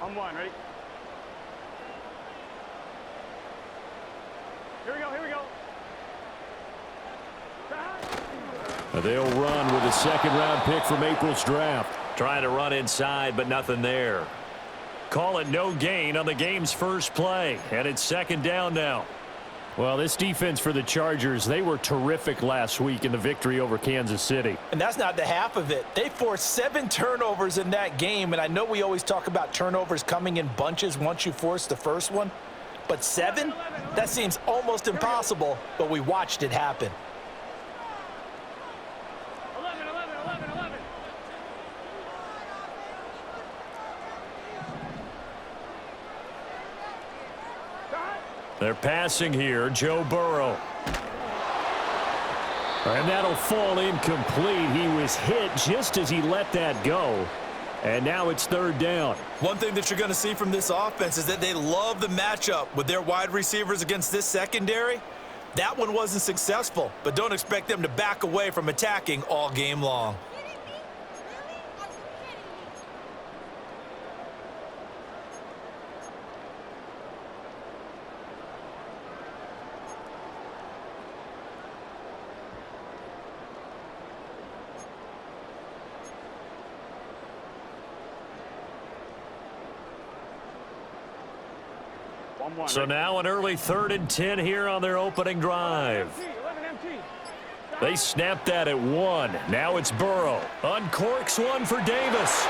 On one, ready? Here we go, here we go. They'll run with a second-round pick from April's draft. Trying to run inside, but nothing there. Call it no gain on the game's first play, and it's second down now. Well, this defense for the Chargers, they were terrific last week in the victory over Kansas City. And that's not the half of it. They forced 7 turnovers in that game, and I know we always talk about turnovers coming in bunches once you force the first one, but 7? That seems almost impossible, but we watched it happen. 11, 11, 11, 11. They're passing here, Joe Burrow. And that'll fall incomplete. He was hit just as he let that go. And now it's third down. One thing that you're going to see from this offense is that they love the matchup with their wide receivers against this secondary. That one wasn't successful, but don't expect them to back away from attacking all game long. So now an early 3rd and 10 here on their opening drive. They snapped that at 1. Now it's Burrow. Uncorks one for Davis.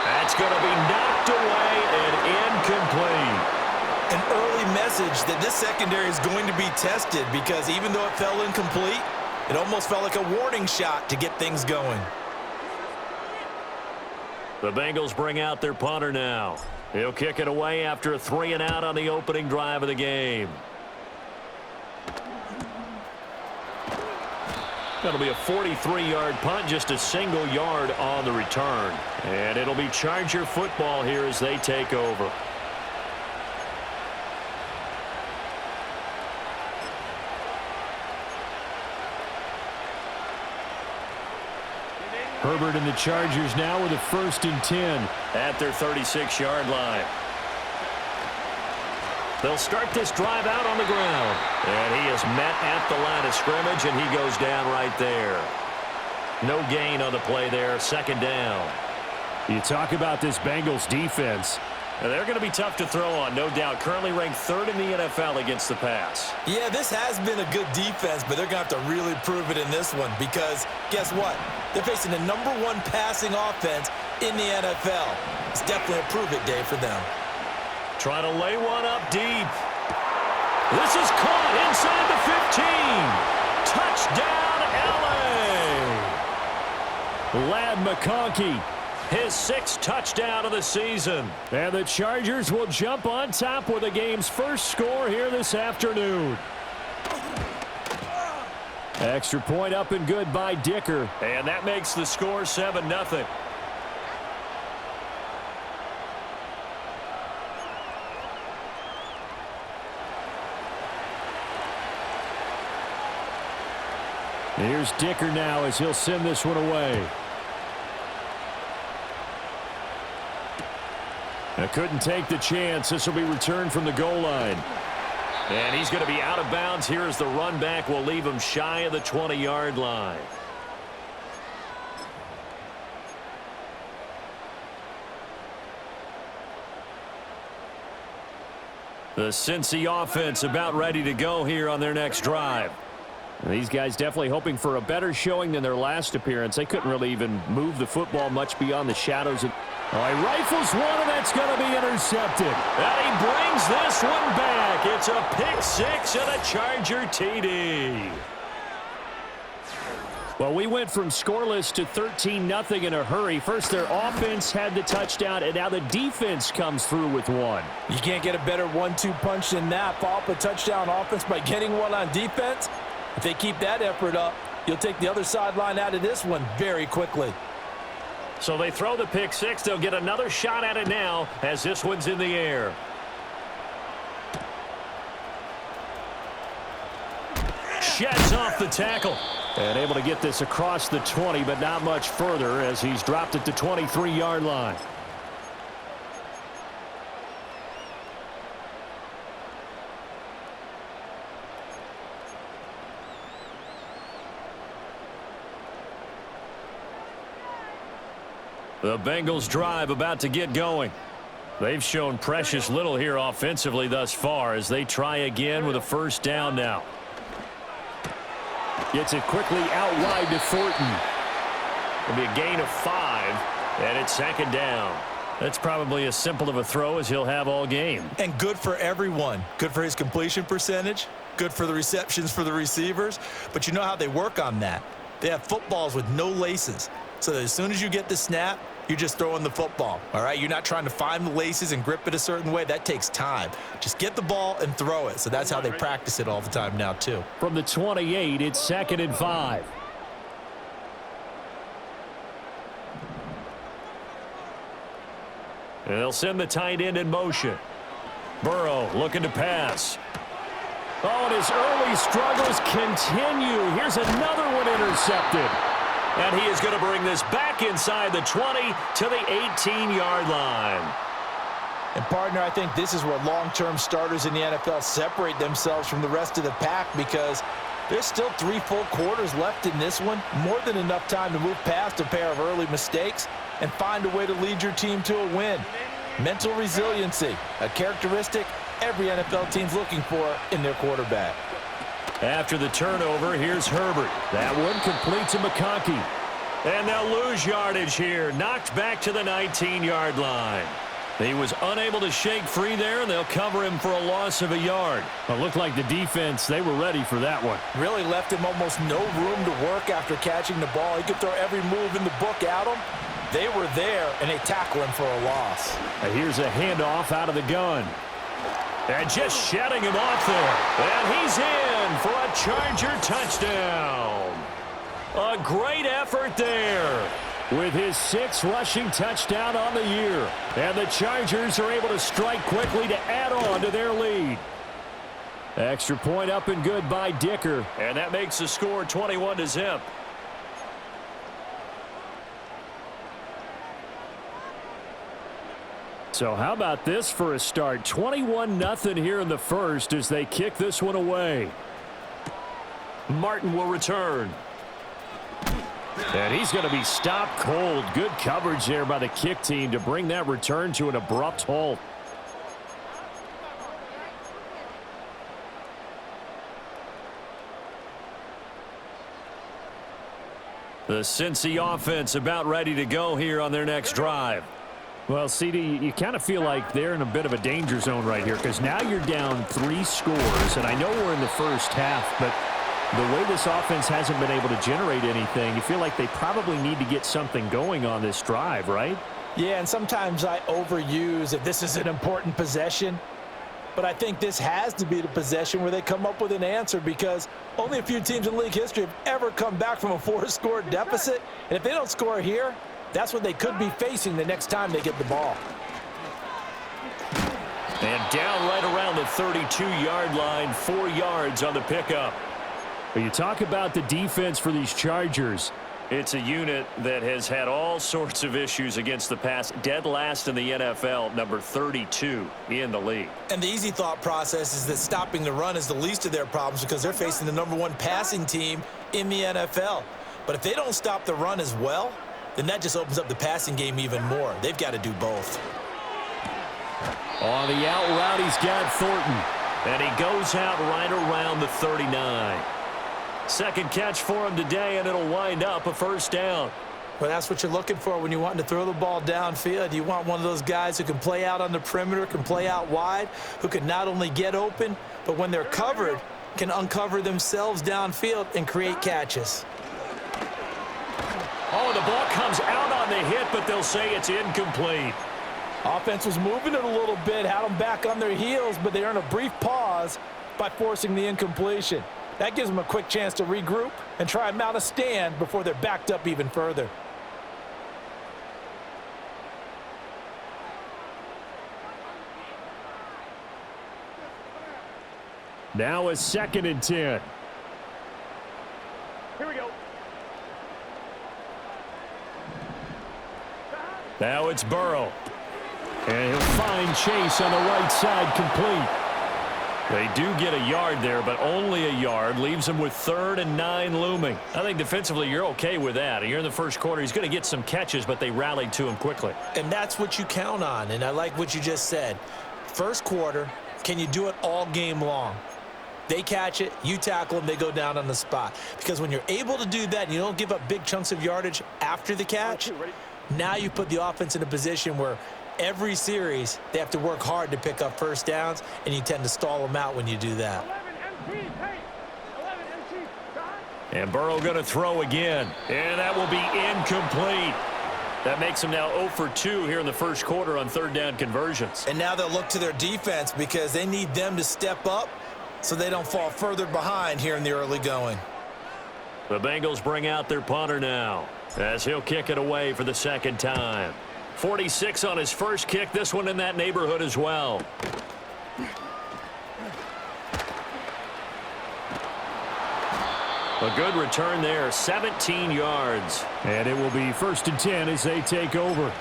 That's going to be knocked away and incomplete. An early message that this secondary is going to be tested because even though it fell incomplete, it almost felt like a warning shot to get things going. The Bengals bring out their punter now. He'll kick it away after a 3-and-out on the opening drive of the game. That'll be a 43-yard punt, just a single yard on the return. And it'll be Charger football here as they take over. Herbert and the Chargers now with a 1st and 10 at their 36-yard line. They'll start this drive out on the ground. And he is met at the line of scrimmage, and he goes down right there. No gain on the play there, second down. You talk about this Bengals defense. They're going to be tough to throw on, no doubt. Currently ranked 3rd in the NFL against the pass. Yeah, this has been a good defense, but they're going to have to really prove it in this one because guess what? They're facing the #1 passing offense in the NFL. It's definitely a prove-it day for them. Trying to lay one up deep. This is caught inside the 15. Touchdown, L.A. Ladd McConkey. His 6th touchdown of the season. And the Chargers will jump on top with the game's first score here this afternoon. Extra point up and good by Dicker. And that makes the score 7-0. Here's Dicker now as he'll send this one away. I couldn't take the chance. This will be returned from the goal line. And he's going to be out of bounds here as the run back will leave him shy of the 20-yard line. The Cincy offense about ready to go here on their next drive. These guys definitely hoping for a better showing than their last appearance. They couldn't really even move the football much beyond the shadows. Oh, he rifles one, and that's going to be intercepted. And he brings this one back. It's a pick 6 and a Charger TD. Well, we went from scoreless to 13-0 in a hurry. First, their offense had the touchdown, and now the defense comes through with one. You can't get a better 1-2 punch than that. Follow up a touchdown offense by getting one on defense. If they keep that effort up, you'll take the other sideline out of this one very quickly. So they throw the pick 6. They'll get another shot at it now as this one's in the air. Sheds off the tackle. And able to get this across the 20, but not much further as he's dropped at the 23-yard line. The Bengals drive about to get going. They've shown precious little here offensively thus far as they try again with a first down now. Gets it quickly out wide to Thornton. It'll be a gain of 5, and it's second down. That's probably as simple of a throw as he'll have all game. And good for everyone. Good for his completion percentage. Good for the receptions for the receivers. But you know how they work on that. They have footballs with no laces. So that as soon as you get the snap, you're just throwing the football, all right? You're not trying to find the laces and grip it a certain way. That takes time. Just get the ball and throw it. So that's how they practice it all the time now, too. From the 28, it's 2nd and 5. And they'll send the tight end in motion. Burrow looking to pass. Oh, and his early struggles continue. Here's another one intercepted. And he is going to bring this back inside the 20 to the 18-yard line. And, partner, I think this is where long-term starters in the NFL separate themselves from the rest of the pack because there's still 3 full quarters left in this one. More than enough time to move past a pair of early mistakes and find a way to lead your team to a win. Mental resiliency, a characteristic every NFL team's looking for in their quarterback. After the turnover, here's Herbert. That one complete to McConkey. And they'll lose yardage here. Knocked back to the 19-yard line. He was unable to shake free there, and they'll cover him for a loss of a yard. It looked like the defense, they were ready for that one. Really left him almost no room to work after catching the ball. He could throw every move in the book at him. They were there, and they tackle him for a loss. And here's a handoff out of the gun. And just shedding him off there. And he's in for a Charger touchdown. A great effort there with his 6th rushing touchdown on the year. And the Chargers are able to strike quickly to add on to their lead. Extra point up and good by Dicker. And that makes the score 21-0. So how about this for a start? 21-0 here in the first as they kick this one away. Martin will return. And he's going to be stopped cold. Good coverage there by the kick team to bring that return to an abrupt halt. The Cincy offense about ready to go here on their next drive. Well, CD, you kind of feel like they're in a bit of a danger zone right here because now you're down 3 scores, and I know we're in the first half, but the way this offense hasn't been able to generate anything, you feel like they probably need to get something going on this drive, right? Yeah, and sometimes I overuse if this is an important possession, but I think this has to be the possession where they come up with an answer because only a few teams in league history have ever come back from a 4-score deficit, and if they don't score here, that's what they could be facing the next time they get the ball. And down right around the 32-yard line, 4 yards on the pickup. But you talk about the defense for these Chargers. It's a unit that has had all sorts of issues against the pass. Dead last in the NFL, number 32 in the league. And the easy thought process is that stopping the run is the least of their problems because they're facing the number 1 passing team in the NFL. But if they don't stop the run as well, then that just opens up the passing game even more. They've got to do both. On the out route, he's got Thornton. And he goes out right around the 39. Second catch for him today, and it'll wind up a first down. Well, that's what you're looking for when you want to throw the ball downfield. You want one of those guys who can play out on the perimeter, can play out wide, who can not only get open, but when they're covered, can uncover themselves downfield and create catches. Oh, the ball comes out on the hit, but they'll say it's incomplete. Offense was moving it a little bit, had them back on their heels, but they earned a brief pause by forcing the incompletion. That gives them a quick chance to regroup and try and mount a stand before they're backed up even further. Now a 2nd and 10. Here we go. Now it's Burrow. And he'll find Chase on the right side complete. They do get a yard there, but only a yard. Leaves them with 3rd and 9 looming. I think defensively you're okay with that. You're in the first quarter. He's going to get some catches, but they rallied to him quickly. And that's what you count on, and I like what you just said. First quarter, can you do it all game long? They catch it, you tackle them, they go down on the spot. Because when you're able to do that and you don't give up big chunks of yardage after the catch, now you put the offense in a position where every series they have to work hard to pick up first downs, and you tend to stall them out when you do that. And Burrow going to throw again, and that will be incomplete. That makes them now 0 for 2 here in the first quarter on 3rd down conversions. And now they'll look to their defense because they need them to step up so they don't fall further behind here in the early going. The Bengals bring out their punter now as he'll kick it away for the 2nd time. 46 on his first kick, this one in that neighborhood as well. A good return there, 17 yards. And it will be 1st and 10 as they take over.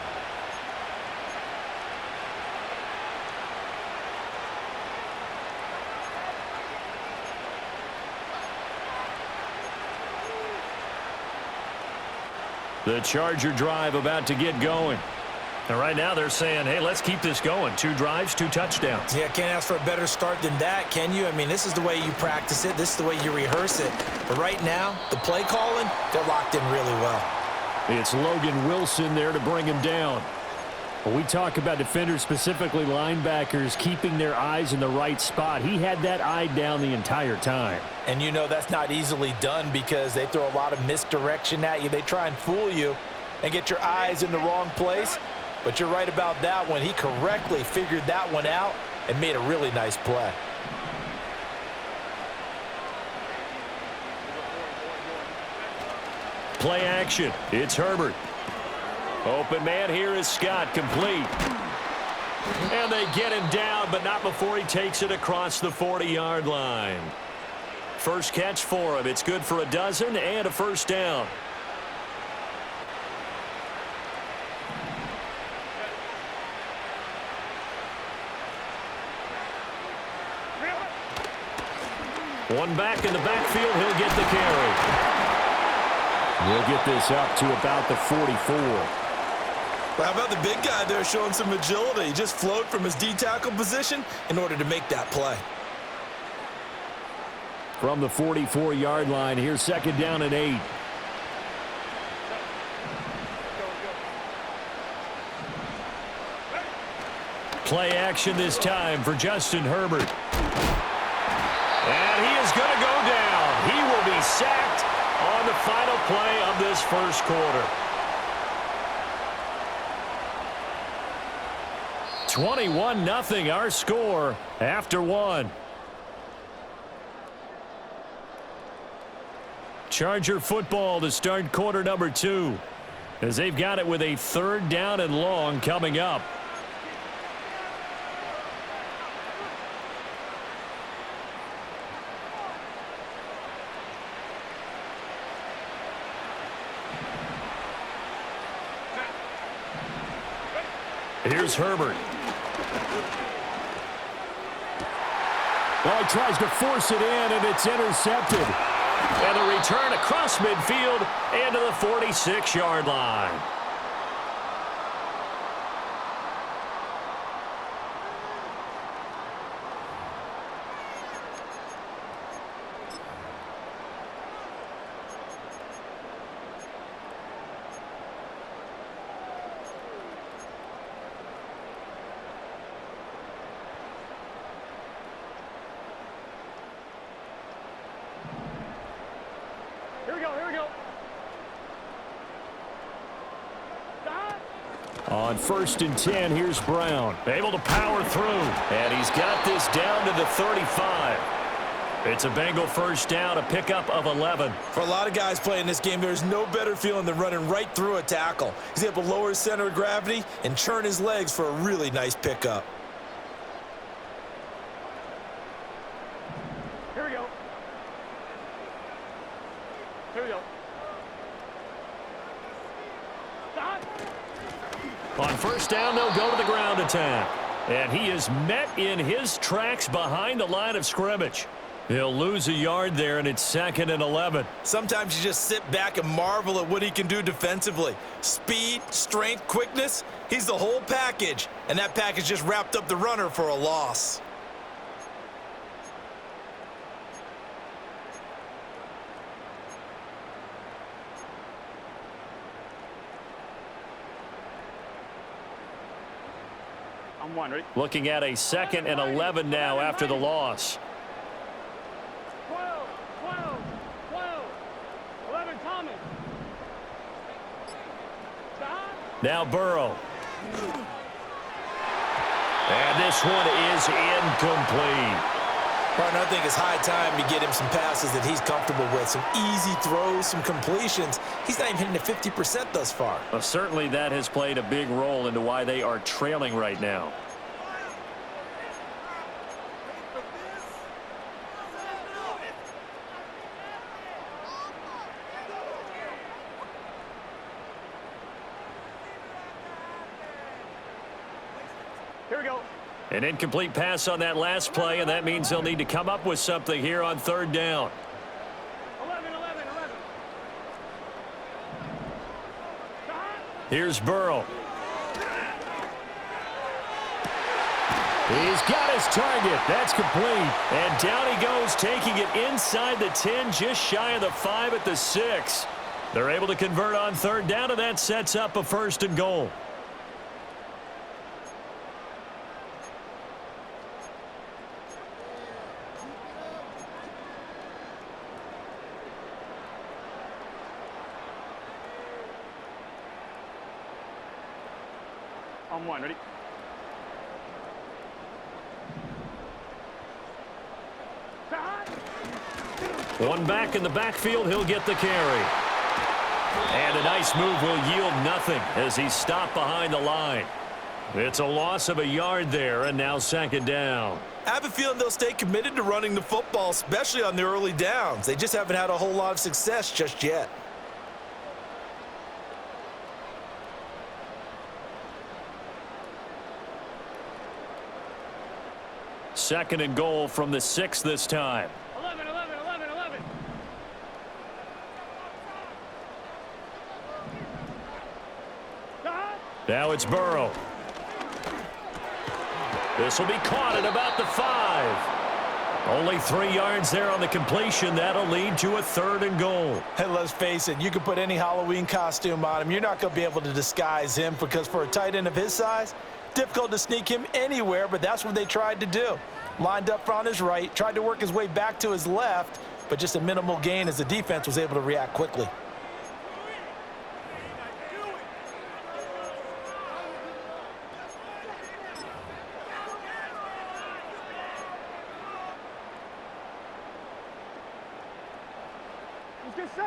The Charger drive about to get going. And right now they're saying, hey, let's keep this going. 2 drives, 2 touchdowns. Yeah, can't ask for a better start than that, can you? I mean, this is the way you practice it. This is the way you rehearse it. But right now, the play calling, they're locked in really well. It's Logan Wilson there to bring him down. When we talk about defenders, specifically linebackers, keeping their eyes in the right spot, he had that eye down the entire time. And you know that's not easily done because they throw a lot of misdirection at you. They try and fool you and get your eyes in the wrong place. But you're right about that one. He correctly figured that one out and made a really nice play. Play action. It's Herbert. Open man here is Scott, complete. And they get him down, but not before he takes it across the 40-yard line. First catch for him. It's good for a dozen and a first down. One back in the backfield, he'll get the carry. He'll get this up to about the 44. Well, how about the big guy there showing some agility? He just flowed from his D-tackle position in order to make that play. From the 44-yard line, here's 2nd down and 8. Play action this time for Justin Herbert. And he is going to go down. He will be sacked on the final play of this first quarter. 21-0 our score after 1. Charger football to start quarter number 2 as they've got it with a 3rd down and long coming up. Here's Herbert. Well, he tries to force it in, and it's intercepted. And a return across midfield and to the 46-yard line. Here we go. On 1st and 10, here's Brown. Able to power through. And he's got this down to the 35. It's a Bengal first down, a pickup of 11. For a lot of guys playing this game, there's no better feeling than running right through a tackle. He's able to lower his center of gravity and churn his legs for a really nice pickup. Here we go. On first down, they'll go to the ground attack. And he is met in his tracks behind the line of scrimmage. He'll lose a yard there, and it's 2nd and 11. Sometimes you just sit back and marvel at what he can do defensively. Speed, strength, quickness, he's the whole package. And that package just wrapped up the runner for a loss. I'm one, ready? Looking at a 2nd and 11 now after the loss. 12, 11, Thomas. Now Burrow. And this one is incomplete. Partner, I think it's high time to get him some passes that he's comfortable with. Some easy throws, some completions. He's not even hitting the 50% thus far. Well, certainly that has played a big role into why they are trailing right now. Here we go. An incomplete pass on that last play, and that means they'll need to come up with something here on 3rd down. 11. Here's Burrow. He's got his target. That's complete. And down he goes, taking it inside the 10, just shy of the 5 at the 6. They're able to convert on 3rd down, and that sets up a 1st and goal. I'm one, ready? One back in the backfield, he'll get the carry. And a nice move will yield nothing as he's stopped behind the line. It's a loss of a yard there, and now 2nd down. I have a feeling they'll stay committed to running the football, especially on the early downs. They just haven't had a whole lot of success just yet. Second and goal from the 6 this time. 11. Now it's Burrow. This will be caught at about the 5. Only 3 yards there on the completion. That'll lead to a 3rd and goal. And let's face it, you can put any Halloween costume on him. You're not going to be able to disguise him because for a tight end of his size, difficult to sneak him anywhere, but that's what they tried to do. Lined up on his right, tried to work his way back to his left, but just a minimal gain as the defense was able to react quickly.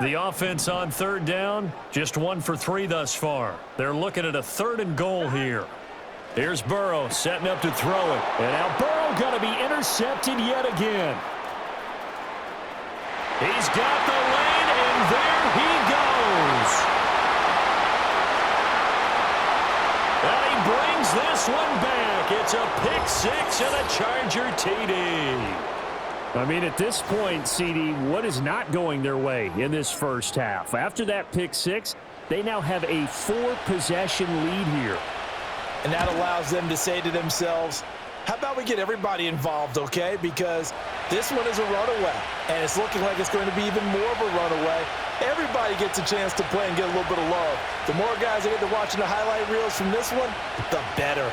The offense on 3rd down, just 1 for 3 thus far. They're looking at a 3rd and goal here. Here's Burrow setting up to throw it. And now Burrow going to be intercepted yet again. He's got the lane, and there he goes. And he brings this one back. It's a pick 6 and a Charger TD. I mean, at this point, CD, what is not going their way in this first half? After that pick 6, they now have a 4-possession lead here. And that allows them to say to themselves, how about we get everybody involved, okay? Because this one is a runaway, and it's looking like it's going to be even more of a runaway. Everybody gets a chance to play and get a little bit of love. The more guys that get to watching the highlight reels from this one, the better.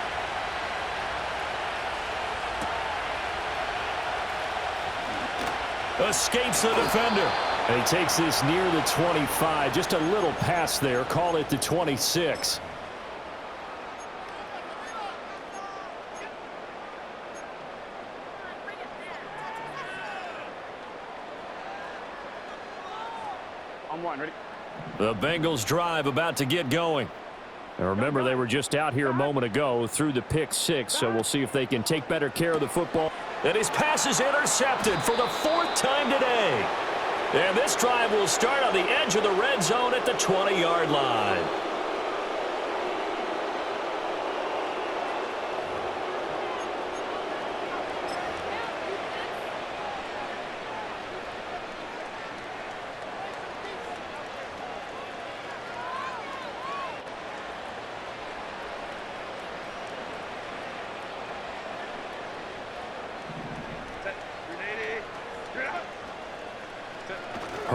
Escapes the defender. And he takes this near the 25. Just a little pass there. Call it the 26. I'm one, ready? The Bengals drive about to get going. And remember, they were just out here a moment ago through the pick 6, so we'll see if they can take better care of the football. And his pass is intercepted for the 4th time today. And this drive will start on the edge of the red zone at the 20-yard line.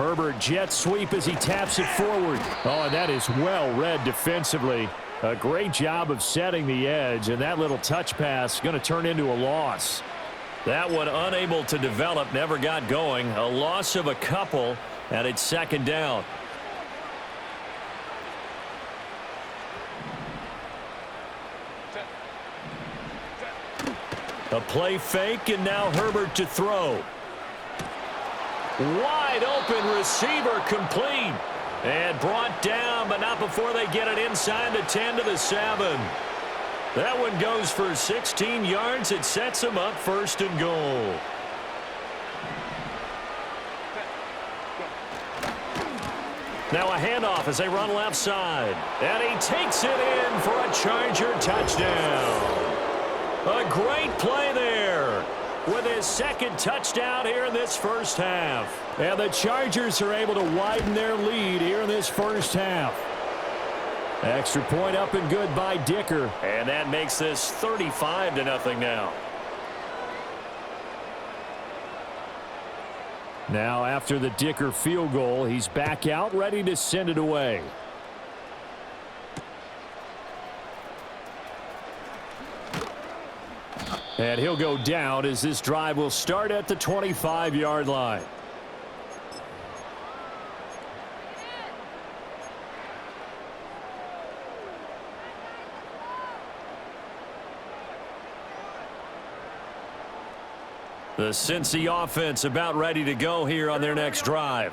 Herbert jet sweep as he taps it forward. Oh, and that is well read defensively. A great job of setting the edge, and that little touch pass going to turn into a loss. That one unable to develop, never got going. A loss of a couple, and it's second down. A play fake, and now Herbert to throw. Wide open receiver complete. And brought down, but not before they get it inside the 10 to the 7. That one goes for 16 yards. It sets them up first and goal. Now a handoff as they run left side. And he takes it in for a Charger touchdown. A great play there with his second touchdown here in this first half. And the Chargers are able to widen their lead here in this first half. Extra point up and good by Dicker. And that makes this 35-0 now. Now after the Dicker field goal, he's back out ready to send it away. And he'll go down as this drive will start at the 25-yard line. The Cincy offense about ready to go here on their next drive.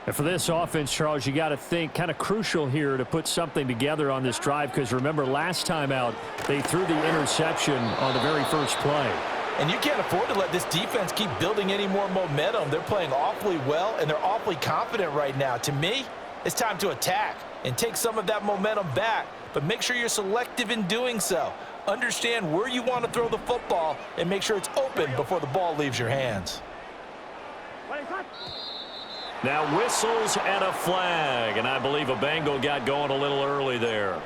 And for this offense, Charles, you got to think kind of crucial here to put something together on this drive, because remember last time out they threw the interception on the very first play. And you can't afford to let this defense keep building any more momentum. They're playing awfully well, and they're awfully confident right now. To me, it's time to attack and take some of that momentum back, but make sure you're selective in doing so. Understand where you want to throw the football and make sure it's open before the ball leaves your hands. Now whistles and a flag, and I believe a Bengal got going a little early there.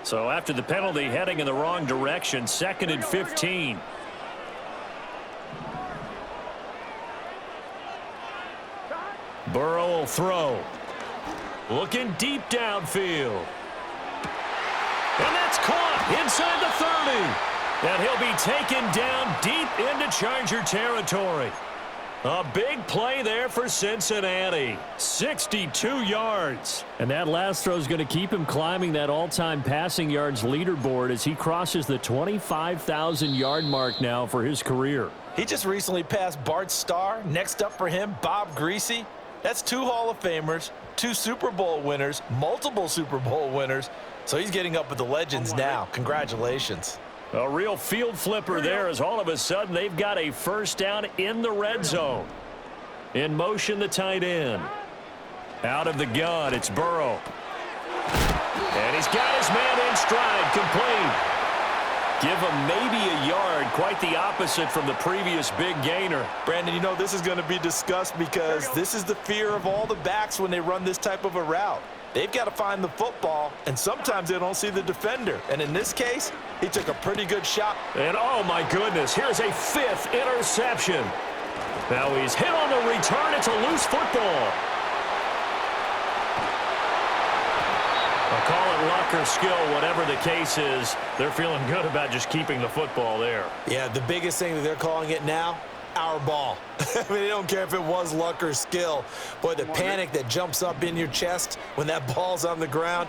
So after the penalty, heading in the wrong direction, 2nd and 15. Burrow will throw. Looking deep downfield. And that's caught inside the 30. And he'll be taken down deep into Charger territory. A big play there for Cincinnati. 62 yards. And that last throw is going to keep him climbing that all-time passing yards leaderboard as he crosses the 25,000-yard mark now for his career. He just recently passed Bart Starr. Next up for him, Bob Greasy. That's 2 Hall of Famers, 2 Super Bowl winners, multiple Super Bowl winners. So he's getting up with the legends now. Congratulations. A real field flipper there as all of a sudden they've got a first down in the red zone. In motion, the tight end. Out of the gun, it's Burrow. And he's got his man in stride, complete. Give him maybe a yard, quite the opposite from the previous big gainer. Brandon, you know this is going to be discussed because this is the fear of all the backs when they run this type of a route. They've got to find the football, and sometimes they don't see the defender. And in this case, he took a pretty good shot. And oh my goodness, here's a 5th interception. Now he's hit on the return. It's a loose football. I'll call it luck or skill, whatever the case is. They're feeling good about just keeping the football there. Yeah, the biggest thing that they're calling it now, our ball. I mean, they don't care if it was luck or skill. Boy, the panic that jumps up in your chest when that ball's on the ground,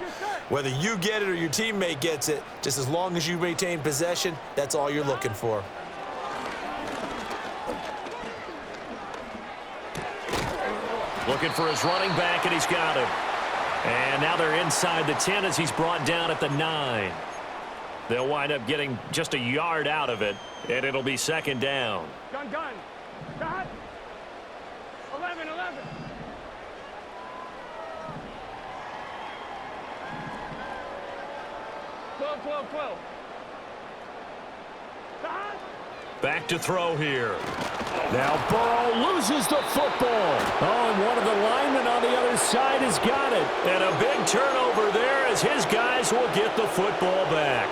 whether you get it or your teammate gets it, just as long as you maintain possession, that's all you're looking for. Looking for his running back, and he's got him. And now they're inside the 10 as he's brought down at the 9. They'll wind up getting just a yard out of it, and it'll be second down. Gun. Got. 11. 12. Got. Back to throw here. Now Burrow loses the football. Oh, and one of the linemen on the other side has got it. And a big turnover there as his guys will get the football back.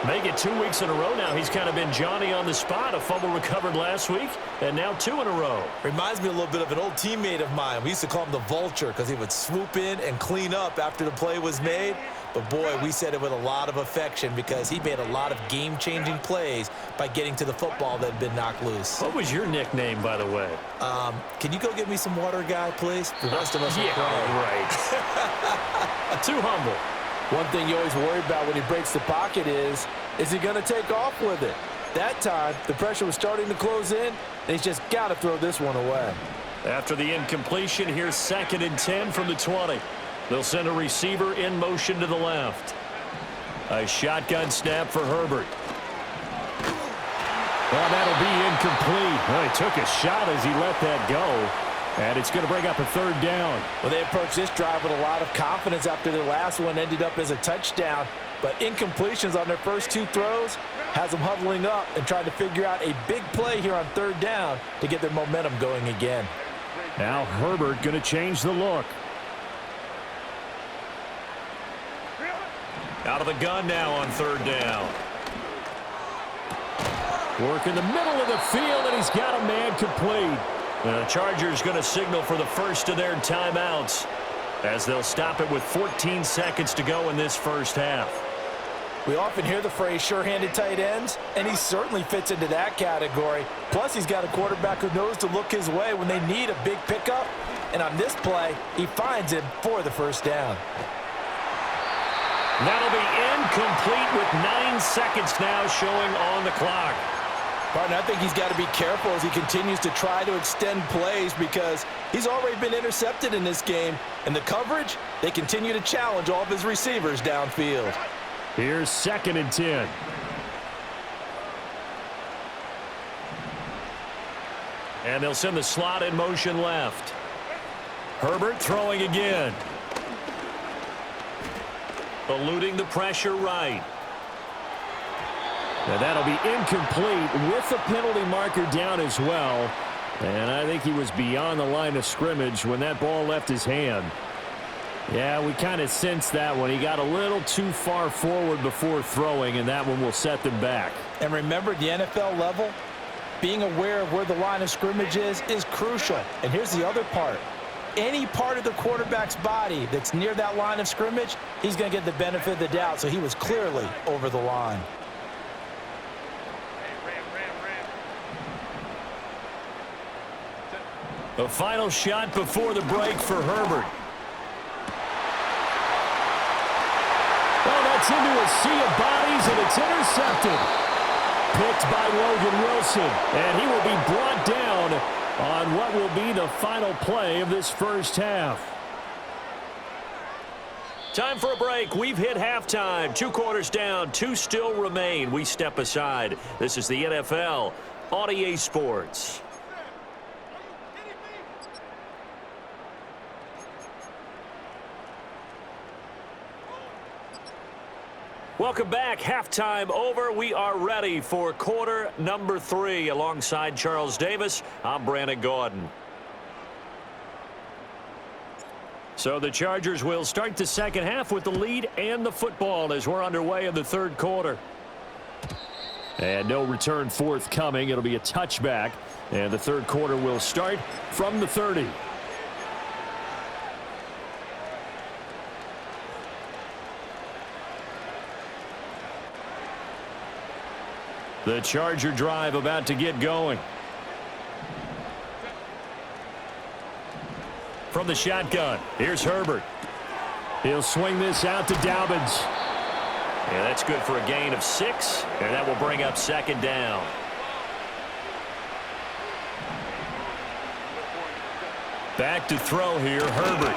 Make it 2 weeks in a row now. He's kind of been Johnny on the spot. A fumble recovered last week, and now 2 in a row. Reminds me a little bit of an old teammate of mine. We used to call him the Vulture because he would swoop in and clean up after the play was made. But, boy, we said it with a lot of affection because he made a lot of game-changing plays by getting to the football that had been knocked loose. What was your nickname, by the way? Can you go get me some water, guy, please? The rest of us are right. Too humble. One thing you always worry about when he breaks the pocket is he going to take off with it? That time, the pressure was starting to close in, and he's just got to throw this one away. After the incompletion, here's 2nd and 10 from the 20. They'll send a receiver in motion to the left. A shotgun snap for Herbert. Well, that'll be incomplete. Well, he took a shot as he let that go. And it's going to bring up a 3rd down. Well, they approached this drive with a lot of confidence after their last one ended up as a touchdown. But incompletions on their first 2 throws has them huddling up and trying to figure out a big play here on 3rd down to get their momentum going again. Now Herbert going to change the look. Out of the gun now on 3rd down. Work in the middle of the field, and he's got a man complete. The Chargers going to signal for the first of their timeouts as they'll stop it with 14 seconds to go in this first half. We often hear the phrase sure-handed tight ends, and he certainly fits into that category. Plus, he's got a quarterback who knows to look his way when they need a big pickup. And on this play, he finds him for the first down. That'll be incomplete with 9 seconds now showing on the clock. Partner, I think he's got to be careful as he continues to try to extend plays because he's already been intercepted in this game. And the coverage, they continue to challenge all of his receivers downfield. Here's 2nd and 10. And they'll send the slot in motion left. Herbert throwing again. Eluding the pressure right. Now that'll be incomplete with the penalty marker down as well. And I think he was beyond the line of scrimmage when that ball left his hand. Yeah, we kind of sensed that one. He got a little too far forward before throwing, and that one will set them back. And remember, the NFL level, being aware of where the line of scrimmage is crucial. And here's the other part. Any part of the quarterback's body that's near that line of scrimmage, he's going to get the benefit of the doubt. So he was clearly over the line. A final shot before the break for Herbert. Well, that's into a sea of bodies, and it's intercepted. Picked by Logan Wilson, and he will be brought down on what will be the final play of this first half. Time for a break. We've hit halftime. 2 quarters down, 2 still remain. We step aside. This is the NFL on EA Sports. Welcome back. Halftime over. We are ready for quarter number 3. Alongside Charles Davis, I'm Brandon Gordon. So the Chargers will start the second half with the lead and the football as we're underway in the 3rd quarter. And no return forthcoming. It'll be a touchback. And the 3rd quarter will start from the 30. The Charger drive about to get going. From the shotgun, here's Herbert. He'll swing this out to Dobbins. Yeah, that's good for a gain of 6, and that will bring up 2nd down. Back to throw here, Herbert.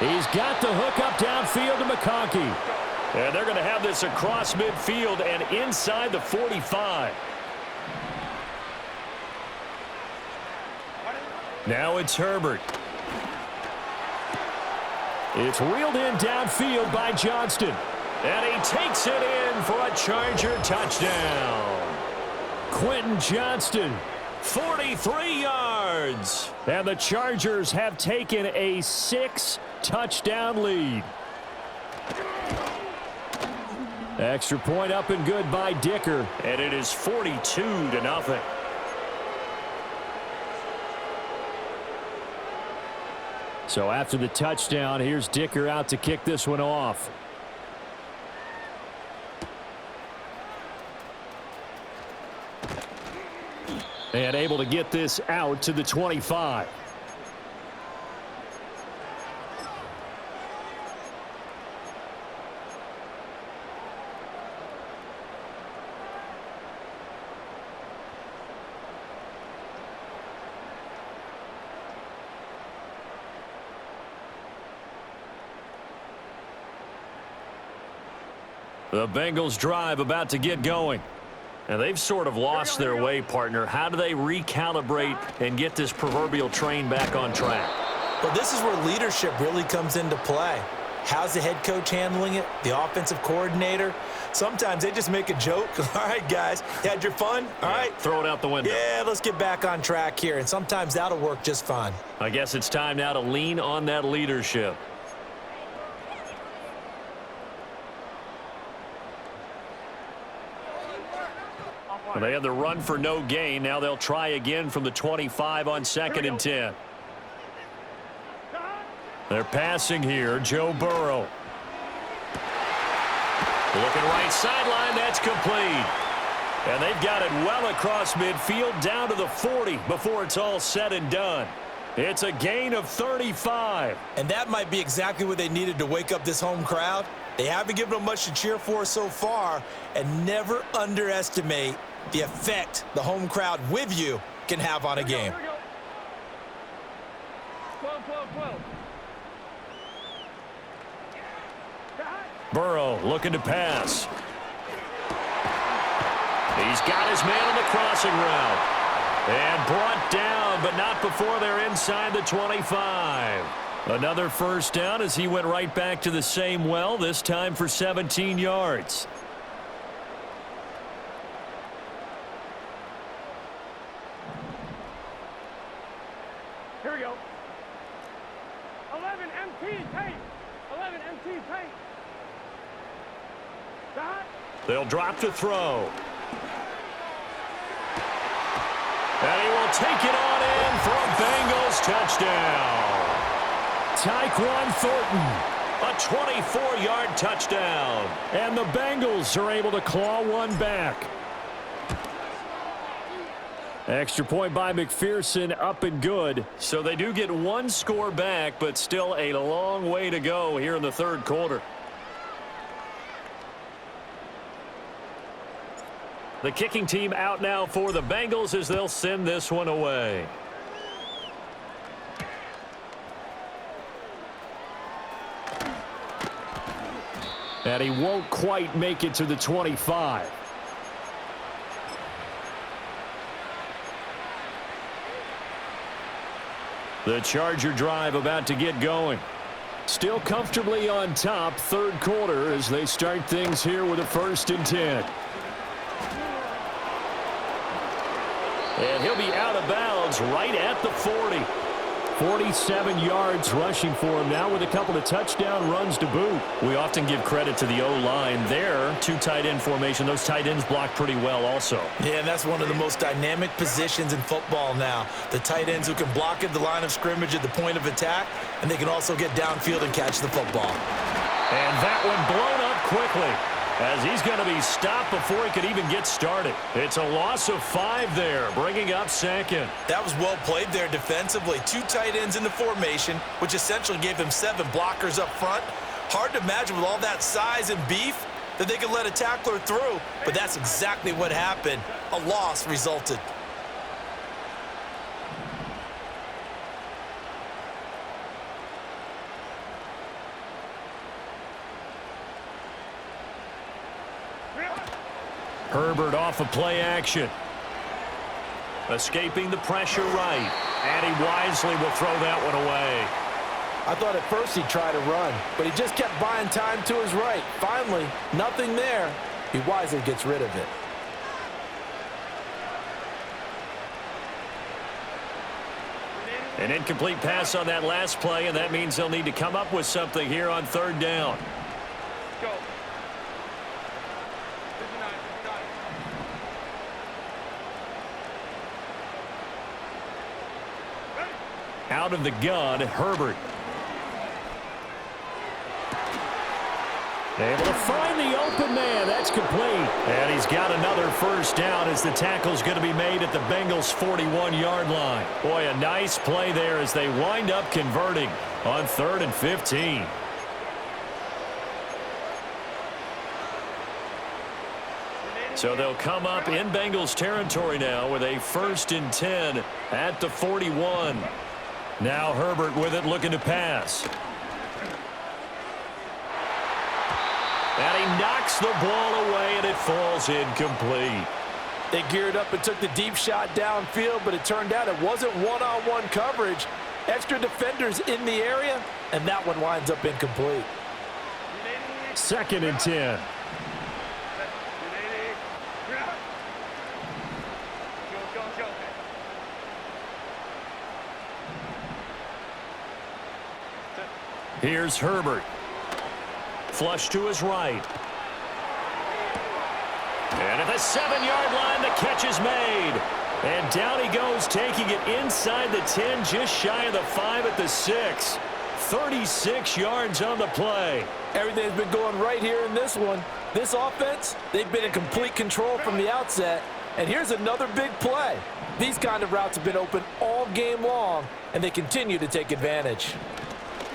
He's got the hook up downfield to McConkey. And they're going to have this across midfield and inside the 45. Now it's Herbert. It's reeled in downfield by Johnston. And he takes it in for a Charger touchdown. Quentin Johnston. 43 yards. And the Chargers have taken a 6-touchdown lead. Extra point up and good by Dicker. And it is 42-0. So after the touchdown, here's Dicker out to kick this one off. And able to get this out to the 25. The Bengals drive about to get going. And they've sort of lost their way, partner. How do they recalibrate and get this proverbial train back on track? Well, this is where leadership really comes into play. How's the head coach handling it? The offensive coordinator? Sometimes they just make a joke. All right, guys, you had your fun? All right. Throw it out the window. Yeah, let's get back on track here. And sometimes that'll work just fine. I guess it's time now to lean on that leadership. Well, they had the run for no gain. Now they'll try again from the 25 on 2nd and 10. They're passing here. Joe Burrow. Looking right sideline. That's complete. And they've got it well across midfield down to the 40 before it's all said and done. It's a gain of 35. And that might be exactly what they needed to wake up this home crowd. They haven't given them much to cheer for so far. And never underestimate the effect the home crowd with you can have on a game. 12, 12, 12. Burrow looking to pass. He's got his man on the crossing route. And brought down, but not before they're inside the 25. Another first down as he went right back to the same well, this time for 17 yards. Here we go. 11 MT paint. 11 MT paint. Dot. They'll drop to throw. And he will take it on in for a Bengals touchdown. Tyquan Thornton. A 24-yard touchdown. And the Bengals are able to claw one back. Extra point by McPherson, up and good. So they do get one score back, but still a long way to go here in the third quarter. The kicking team out now for the Bengals as they'll send this one away. And he won't quite make it to the 25. The Charger drive about to get going. Still comfortably on top, third quarter as they start things here with a 1st and 10. And he'll be out of bounds right at the 40. 47 yards rushing for him now with a couple of touchdown runs to boot. We often give credit to the O-line there. 2 tight end formation. Those tight ends block pretty well also. Yeah, and that's one of the most dynamic positions in football now. The tight ends who can block at the line of scrimmage at the point of attack, and they can also get downfield and catch the football. And that one blown up quickly as he's going to be stopped before he could even get started. It's a loss of 5 there, bringing up 2nd. That was well played there defensively. 2 tight ends in the formation, which essentially gave him 7 blockers up front. Hard to imagine with all that size and beef that they could let a tackler through, but that's exactly what happened. A loss resulted. Herbert off of play action. Escaping the pressure right. And he wisely will throw that one away. I thought at first he'd try to run, but he just kept buying time to his right. Finally, nothing there. He wisely gets rid of it. An incomplete pass on that last play, and that means they'll need to come up with something here on 3rd down. Go. Out of the gun, Herbert. Able to find the open man. That's complete. And he's got another first down as the tackle's going to be made at the Bengals' 41-yard line. Boy, a nice play there as they wind up converting on 3rd and 15. So they'll come up in Bengals territory now with a 1st and 10 at the 41. Now Herbert with it, looking to pass. And he knocks the ball away, and it falls incomplete. They geared up and took the deep shot downfield, but it turned out it wasn't one-on-one coverage. Extra defenders in the area, and that one winds up incomplete. 2nd and 10. Here's Herbert. Flush to his right. And at the 7-yard line, the catch is made. And down he goes, taking it inside the 10, just shy of the 5 at the 6. 36 yards on the play. Everything's been going right here in this one. This offense, they've been in complete control from the outset. And here's another big play. These kind of routes have been open all game long, and they continue to take advantage.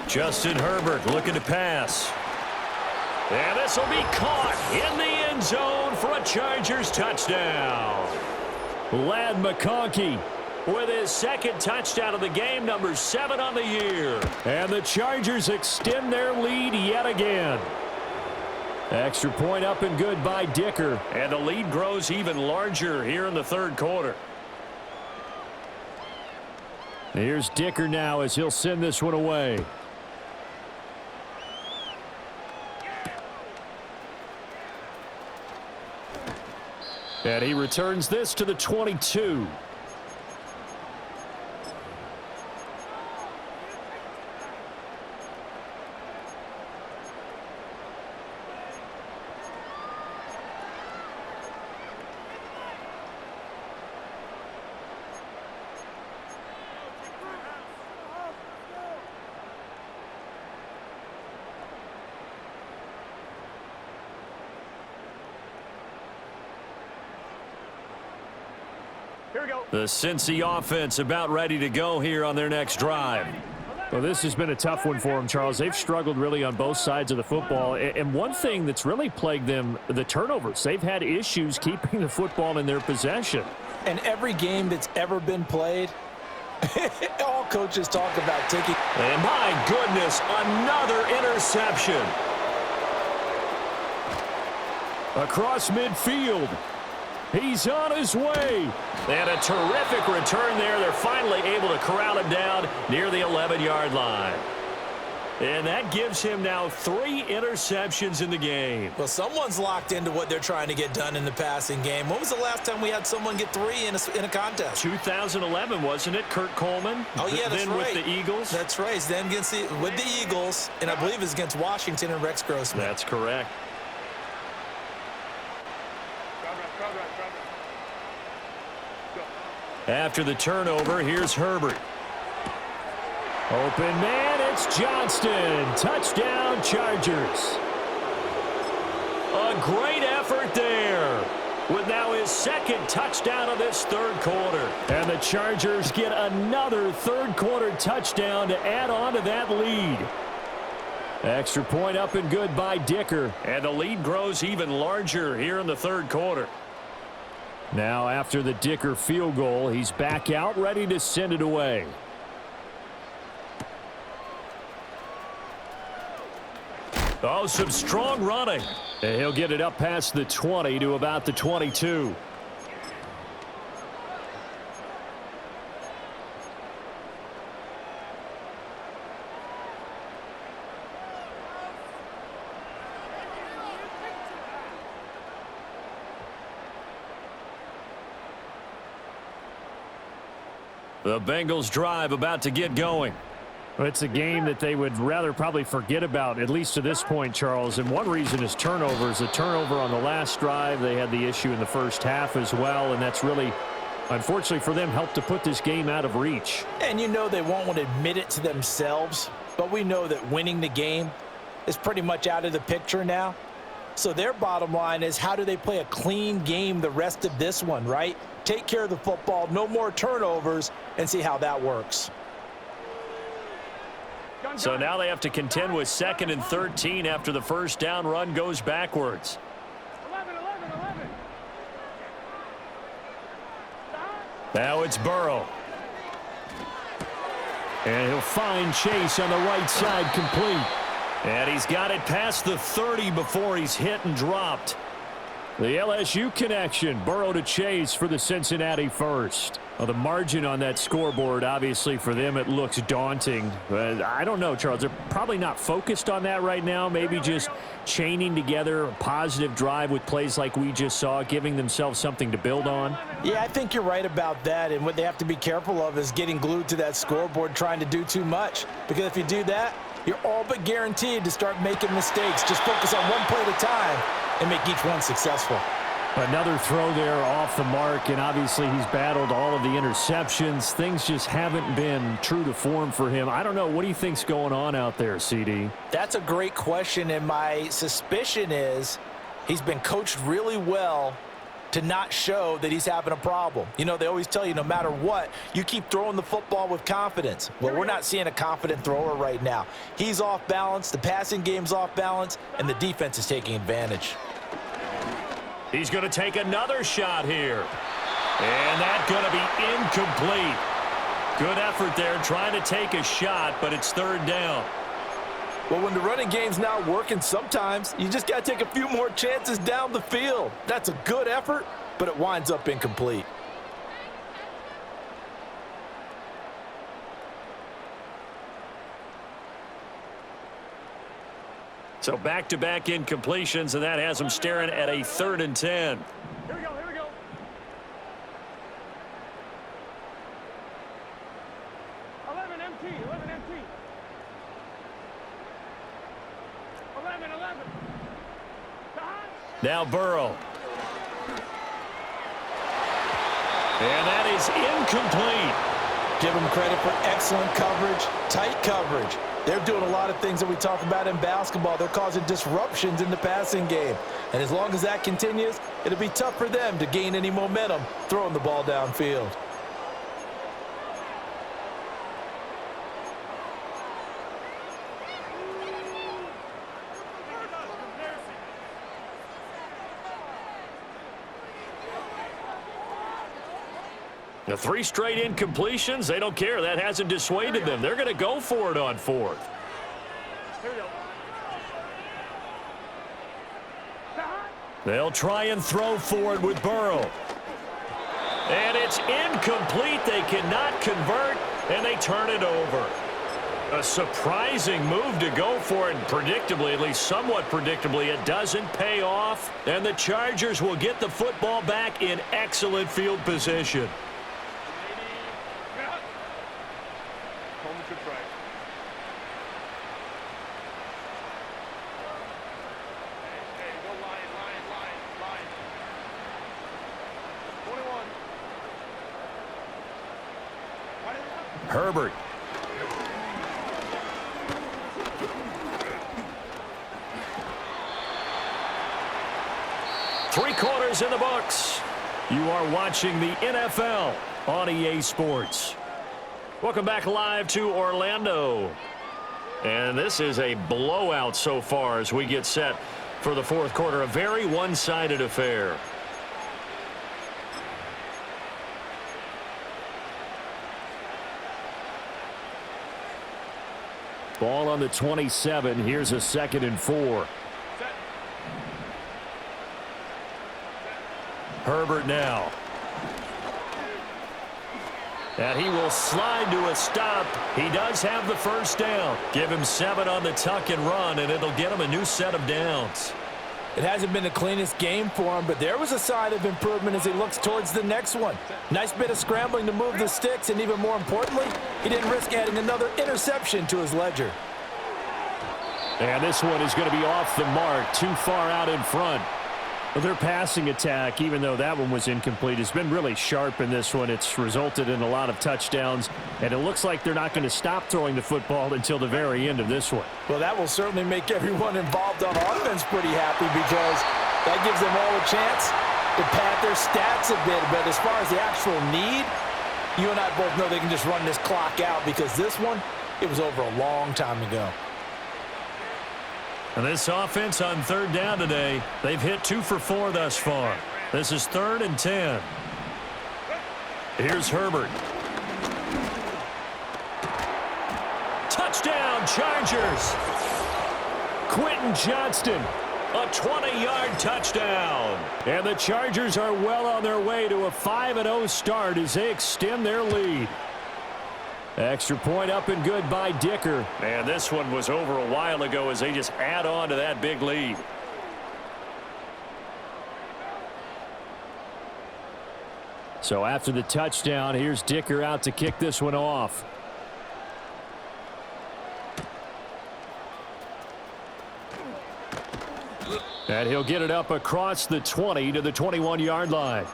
Justin Herbert looking to pass. And this will be caught in the end zone for a Chargers touchdown. Ladd McConkey With his 2nd touchdown of the game, number 7 on the year. And the Chargers extend their lead yet again. Extra point up and good by Dicker. And the lead grows even larger here in the 3rd quarter. Here's Dicker now as he'll send this one away. And he returns this to the 22. The Cincy offense about ready to go here on their next drive. Well, this has been a tough one for them, Charles. They've struggled really on both sides of the football. And one thing that's really plagued them, the turnovers. They've had issues keeping the football in their possession. And every game that's ever been played, all coaches talk about taking. And my goodness, another interception. Across midfield. He's on his way. And a terrific return there. They're finally able to corral him down near the 11-yard line. And that gives him now 3 interceptions in the game. Well, someone's locked into what they're trying to get done in the passing game. When was the last time we had someone get 3 in a contest? 2011, wasn't it? Kurt Coleman? Oh, yeah, that's then right. With the Eagles? That's right. Then with the Eagles, and I believe it's against Washington and Rex Grossman. That's correct. After the turnover, here's Herbert. Open man, it's Johnston. Touchdown, Chargers. A great effort there. With now his 2nd touchdown of this 3rd quarter. And the Chargers get another 3rd quarter touchdown to add on to that lead. Extra point up and good by Dicker. And the lead grows even larger here in the 3rd quarter. Now after the Dicker field goal, he's back out ready to send it away. Oh, some strong running. And he'll get it up past the 20 to about the 22. The Bengals drive about to get going. Well, it's a game that they would rather probably forget about, at least to this point, Charles. And one reason is turnovers. A turnover on the last drive. They had the issue in the first half as well, and that's really unfortunately for them, helped to put this game out of reach. And you know they won't want to admit it to themselves, but we know that winning the game is pretty much out of the picture now. So their bottom line is, how do they play a clean game the rest of this one, right? Take care of the football, no more turnovers, and see how that works. So now they have to contend with 2nd and 13 after the first down run goes backwards. 11. Now it's Burrow. And he'll find Chase on the right side, complete. And he's got it past the 30 before he's hit and dropped. The LSU connection, Burrow to Chase for the Cincinnati first. Well, the margin on that scoreboard, obviously for them, it looks daunting. But I don't know, Charles. They're probably not focused on that right now. Maybe just chaining together a positive drive with plays like we just saw, giving themselves something to build on. Yeah, I think you're right about that. And what they have to be careful of is getting glued to that scoreboard, trying to do too much. Because if you do that, you're all but guaranteed to start making mistakes. Just focus on one play at a time and make each one successful. Another throw there off the mark, and obviously he's battled all of the interceptions. Things just haven't been true to form for him. I don't know. What do you think's going on out there, CD? That's a great question, and my suspicion is he's been coached really well to not show that he's having a problem. You know, they always tell you no matter what, you keep throwing the football with confidence. Well, we're not seeing a confident thrower right now. He's off balance, the passing game's off balance, and the defense is taking advantage. He's going to take another shot here. And that's going to be incomplete. Good effort there trying to take a shot, but it's 3rd down. Well, when the running game's not working, sometimes you just got to take a few more chances down the field. That's a good effort, but it winds up incomplete. So back-to-back incompletions, and that has them staring at a 3rd and 10. Here we go. 11 MT. 11. Now Burrow. And that is incomplete. Give them credit for excellent coverage, tight coverage. They're doing a lot of things that we talk about in basketball. They're causing disruptions in the passing game. And as long as that continues, it'll be tough for them to gain any momentum throwing the ball downfield. The 3 straight incompletions, they don't care. That hasn't dissuaded them. They're going to go for it on 4th. Here we go. They'll try and throw for it with Burrow. And it's incomplete. They cannot convert, and they turn it over. A surprising move to go for it, and predictably, at least somewhat predictably, it doesn't pay off. And the Chargers will get the football back in excellent field position. Herbert. Three quarters in the books. You are watching the NFL on EA Sports. Welcome back live to Orlando. And this is a blowout so far as we get set for the 4th quarter. A very one-sided affair. Ball on the 27. Here's a 2nd and 4. Herbert now. And he will slide to a stop. He does have the first down. Give him 7 on the tuck and run, and it'll get him a new set of downs. It hasn't been the cleanest game for him, but there was a sign of improvement as he looks towards the next one. Nice bit of scrambling to move the sticks, and even more importantly, he didn't risk adding another interception to his ledger. And this one is going to be off the mark, too far out in front. Well, their passing attack, even though that one was incomplete, has been really sharp in this one. It's resulted in a lot of touchdowns, and it looks like they're not going to stop throwing the football until the very end of this one. Well, that will certainly make everyone involved on offense pretty happy because that gives them all a chance to pad their stats a bit. But as far as the actual need, you and I both know they can just run this clock out because this one, it was over a long time ago. And this offense on third down today, they've hit 2 for 4 thus far. This is 3rd and 10. Here's Herbert. Touchdown, Chargers. Quentin Johnston, a 20-yard touchdown. And the Chargers are well on their way to a 5-0 start as they extend their lead. Extra point up and good by Dicker. And this one was over a while ago as they just add on to that big lead. So after the touchdown, here's Dicker out to kick this one off. And he'll get it up across the 20 to the 21-yard line.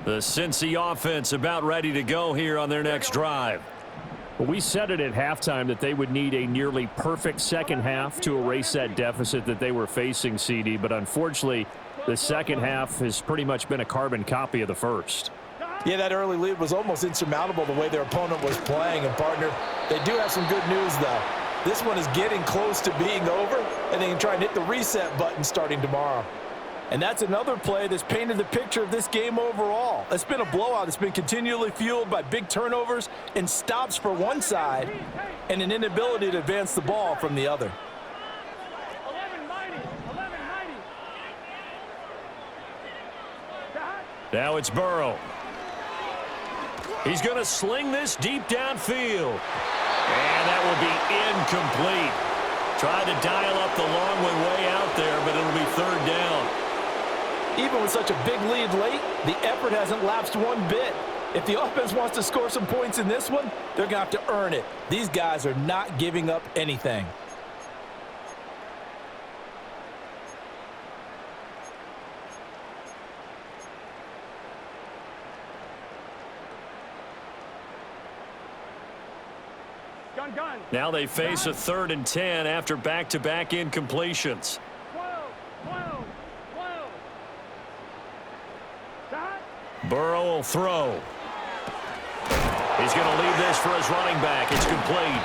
The Cincy offense about ready to go here on their next drive. Well, we said it at halftime that they would need a nearly perfect second half to erase that deficit that they were facing, CD. But unfortunately, the second half has pretty much been a carbon copy of the first. Yeah, that early lead was almost insurmountable the way their opponent was playing. And, partner, they do have some good news, though. This one is getting close to being over, and they can try and hit the reset button starting tomorrow. And that's another play that's painted the picture of this game overall. It's been a blowout. It's been continually fueled by big turnovers and stops for one side and an inability to advance the ball from the other. 11-90. Now it's Burrow. He's going to sling this deep downfield. And that will be incomplete. Tried to dial up the long one way out there, but it'll be 3rd down. Even with such a big lead late, the effort hasn't lapsed one bit. If the offense wants to score some points in this one, they're going to have to earn it. These guys are not giving up anything. Gun. Now they face a 3rd and 10 after back-to-back incompletions. 12. Burrow will throw. He's going to leave this for his running back. It's complete.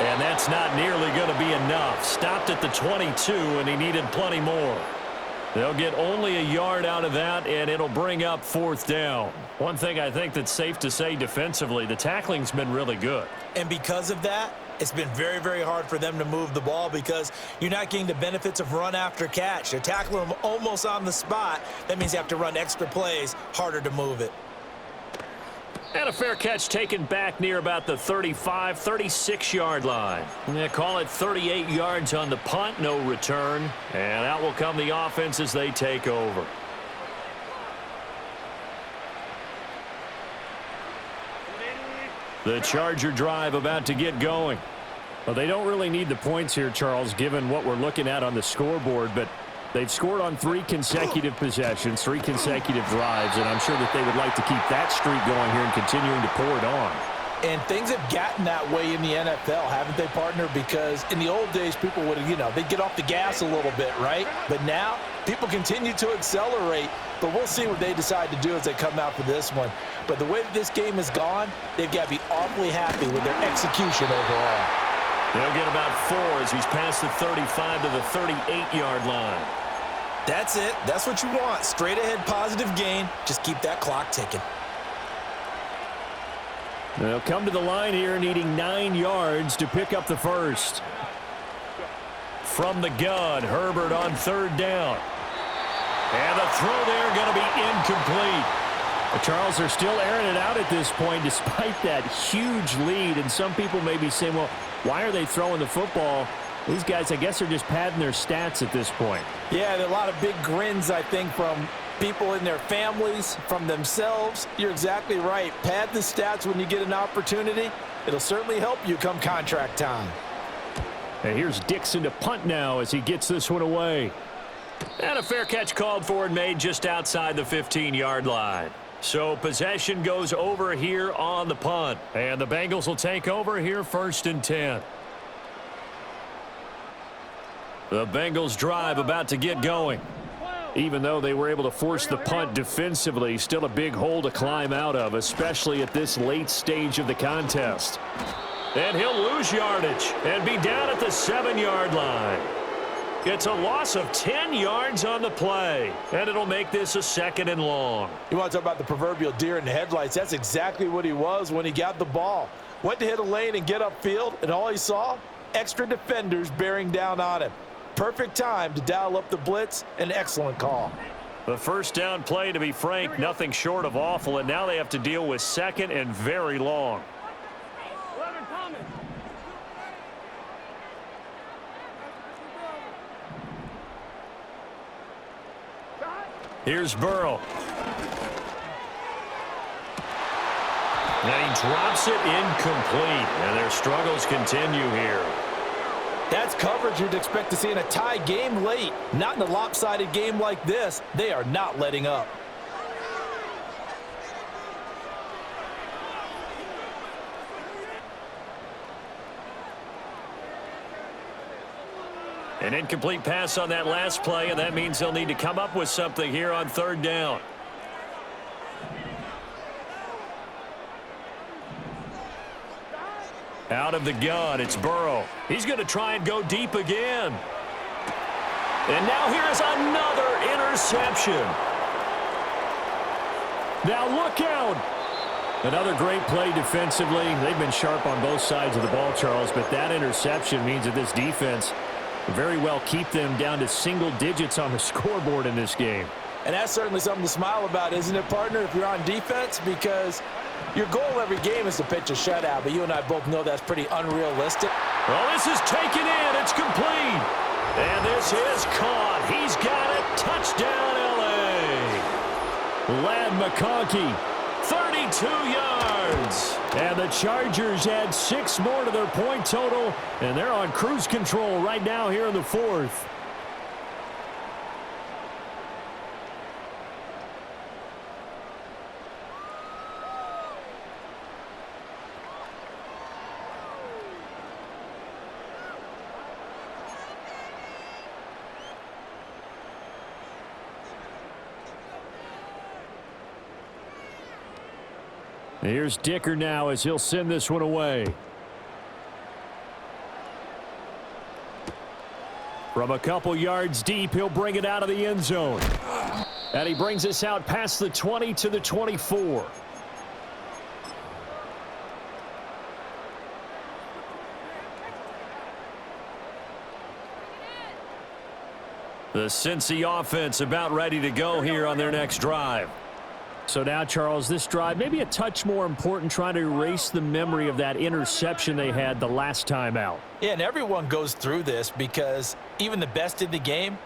And that's not nearly going to be enough. Stopped at the 22, and he needed plenty more. They'll get only a yard out of that, and it'll bring up 4th down. One thing I think that's safe to say defensively, the tackling's been really good. And because of that, it's been very, very hard for them to move the ball because you're not getting the benefits of run after catch. They're tackling them almost on the spot. That means you have to run extra plays, harder to move it. And a fair catch taken back near about the 35, 36-yard line. They call it 38 yards on the punt, no return. And out will come the offense as they take over. The Charger drive about to get going. Well, they don't really need the points here, Charles, given what we're looking at on the scoreboard, but they've scored on 3 consecutive possessions, 3 consecutive drives, and I'm sure that they would like to keep that streak going here and continuing to pour it on. And things have gotten that way in the NFL, haven't they, partner? Because in the old days, people would, they'd get off the gas a little bit, right? But now, people continue to accelerate, but we'll see what they decide to do as they come out for this one. But the way that this game has gone, they've got to be awfully happy with their execution overall. They'll get about 4 as he's past the 35 to the 38-yard line. That's it. That's what you want. Straight ahead positive gain. Just keep that clock ticking. They'll come to the line here needing 9 yards to pick up the first. From the gun, Herbert on 3rd down. And the throw there going to be incomplete. Charles, they're still airing it out at this point despite that huge lead. And some people may be saying, well, why are they throwing the football These guys, I guess, are just padding their stats at this point. Yeah, there are a lot of big grins, I think, from people in their families, from themselves. You're exactly right. Pad the stats when you get an opportunity. It'll certainly help you come contract time. And here's Dixon to punt now as he gets this one away. And a fair catch called for and made just outside the 15-yard line. So possession goes over here on the punt. And the Bengals will take over here 1st and 10. The Bengals drive about to get going. Even though they were able to force the punt defensively, still a big hole to climb out of, especially at this late stage of the contest. And he'll lose yardage and be down at the 7-yard line. It's a loss of 10 yards on the play, and it'll make this a 2nd and long. You want to talk about the proverbial deer in the headlights? That's exactly what he was when he got the ball. Went to hit a lane and get upfield, and all he saw, extra defenders bearing down on him. Perfect time to dial up the blitz. An excellent call. The first down play, to be frank, nothing short of awful, and now they have to deal with 2nd and very long. 11 Thomas. Here's Burrow. And he drops it incomplete, and their struggles continue here. That's coverage you'd expect to see in a tie game late. Not in a lopsided game like this. They are not letting up. An incomplete pass on that last play, and that means they'll need to come up with something here on 3rd down. Out of the gun, it's Burrow. He's going to try and go deep again. And now here is another interception. Now look out. Another great play defensively. They've been sharp on both sides of the ball, Charles, but that interception means that this defense very well keep them down to single digits on the scoreboard in this game. And that's certainly something to smile about, isn't it, partner, if you're on defense? Because your goal every game is to pitch a shutout, but you and I both know that's pretty unrealistic. Well, this is taken in. It's complete. And this is caught. He's got it. Touchdown, L.A. Lad McConkey. 32 yards. And the Chargers add 6 more to their point total, and they're on cruise control right now here in the 4th. Here's Dicker now as he'll send this one away. From a couple yards deep, he'll bring it out of the end zone. And he brings us out past the 20 to the 24. The Cincy offense about ready to go here on their next drive. So now, Charles, this drive maybe a touch more important, trying to erase the memory of that interception they had the last time out. Yeah, and everyone goes through this because even the best in the game,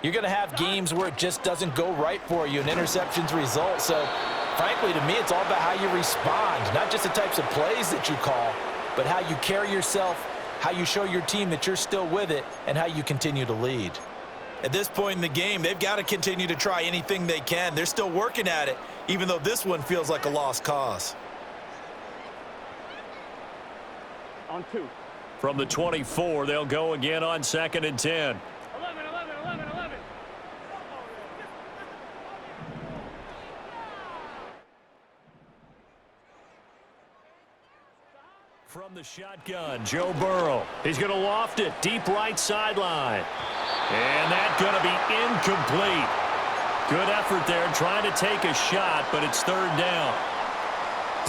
you're going to have games where it just doesn't go right for you and interceptions result. So, frankly, to me, it's all about how you respond, not just the types of plays that you call, but how you carry yourself, how you show your team that you're still with it, and how you continue to lead. At this point in the game, they've got to continue to try anything they can. They're still working at it, even though this one feels like a lost cause. On 2. From the 24, they'll go again on 2nd and 10. 11, 11, 11, 11. From the shotgun, Joe Burrow. He's going to loft it deep right sideline. And that's going to be incomplete. Good effort there trying to take a shot, but it's 3rd down.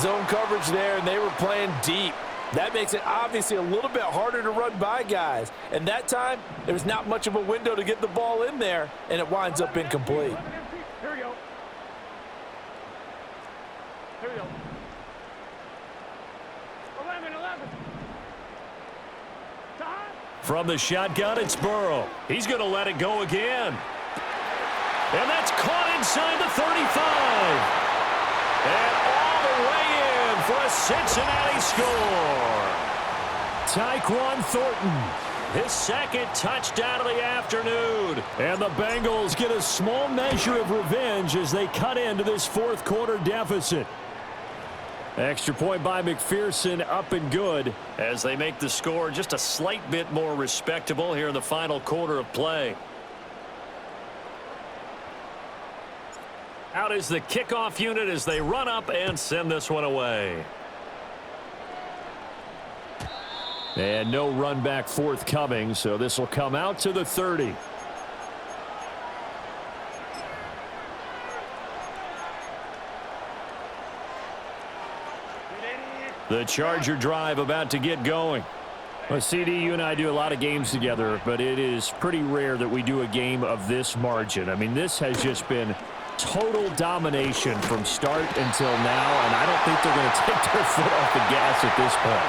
Zone coverage there, and they were playing deep. That makes it obviously a little bit harder to run by guys. And that time, there's not much of a window to get the ball in there, and it winds up incomplete. Here we go. Here we go. 11, 11. From the shotgun, it's Burrow. He's going to let it go again. And that's caught inside the 35. And all the way in for a Cincinnati score. Tyquan Thornton, his second touchdown of the afternoon. And the Bengals get a small measure of revenge as they cut into this fourth quarter deficit. Extra point by McPherson, up and good, as they make the score just a slight bit more respectable here in the final quarter of play. Out is the kickoff unit as they run up and send this one away. And no run back forthcoming, so this will come out to the 30. The Charger drive about to get going. Well, CD, you and I do a lot of games together, but it is pretty rare that we do a game of this margin. I mean, this has just been total domination from start until now, and I don't think they're going to take their foot off the gas at this point.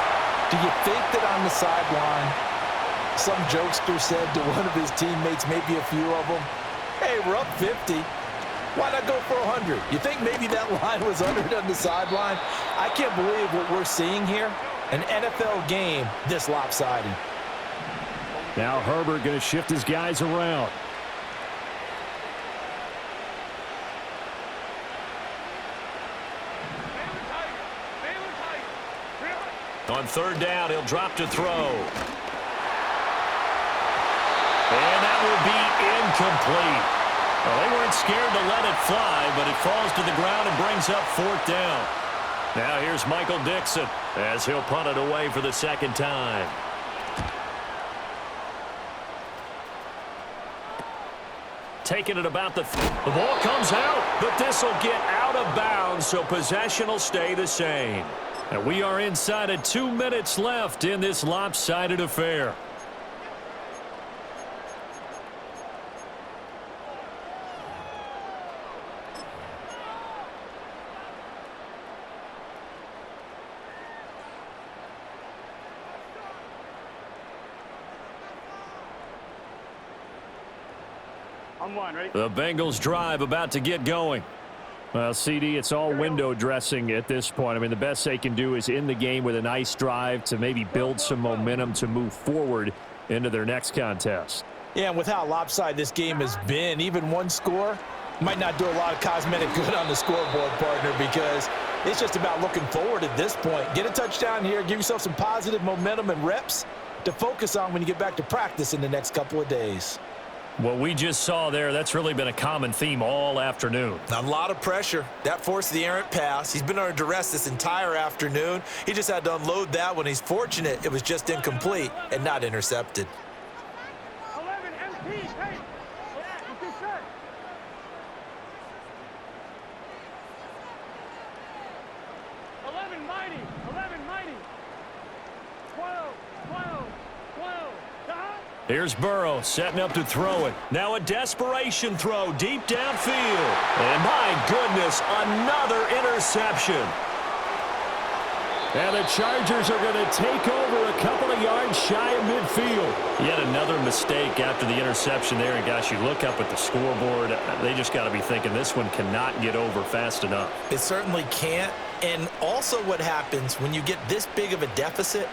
Do you think that on the sideline, some jokester said to one of his teammates, maybe a few of them, hey, we're up 50. Why not go for 100? You think maybe that line was uttered on the sideline? I can't believe what we're seeing here. An NFL game this lopsided. Now Herbert going to shift his guys around. On third down, he'll drop to throw. And that will be incomplete. Well, they weren't scared to let it fly, but it falls to the ground and brings up fourth down. Now here's Michael Dixon as he'll punt it away for the second time. Taking it about the ball comes out, but this will get out of bounds, so possession will stay the same. And we are inside of 2 minutes left in this lopsided affair. On one, ready? The Bengals drive about to get going. Well, CD, it's all window dressing at this point. I mean, the best they can do is in the game with a nice drive to maybe build some momentum to move forward into their next contest. Yeah, and with how lopsided this game has been, even one score might not do a lot of cosmetic good on the scoreboard, partner, because it's just about looking forward at this point. Get a touchdown here, give yourself some positive momentum and reps to focus on when you get back to practice in the next couple of days. What we just saw there, that's really been a common theme all afternoon. A lot of pressure. That forced the errant pass. He's been under duress this entire afternoon. He just had to unload that one. He's fortunate it was just incomplete and not intercepted. 11, MP, hey! What's this shirt? 11, mighty! 11, mighty! 12, 12, 12, Here's Burrow setting up to throw it. Now a desperation throw deep downfield. And my goodness, another interception. And the Chargers are going to take over a couple of yards shy of midfield. Yet another mistake after the interception there. And gosh, you look up at the scoreboard, they just got to be thinking this one cannot get over fast enough. It certainly can't. And also what happens when you get this big of a deficit,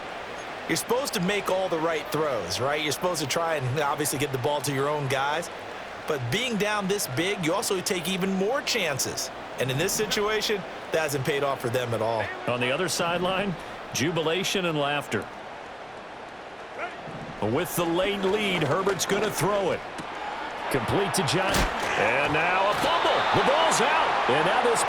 you're supposed to make all the right throws, right? You're supposed to try and obviously get the ball to your own guys. But being down this big, you also take even more chances. And in this situation, that hasn't paid off for them at all. On the other sideline, jubilation and laughter. With the late lead, Herbert's going to throw it. Complete to John. And now a fumble. The ball's out. And now this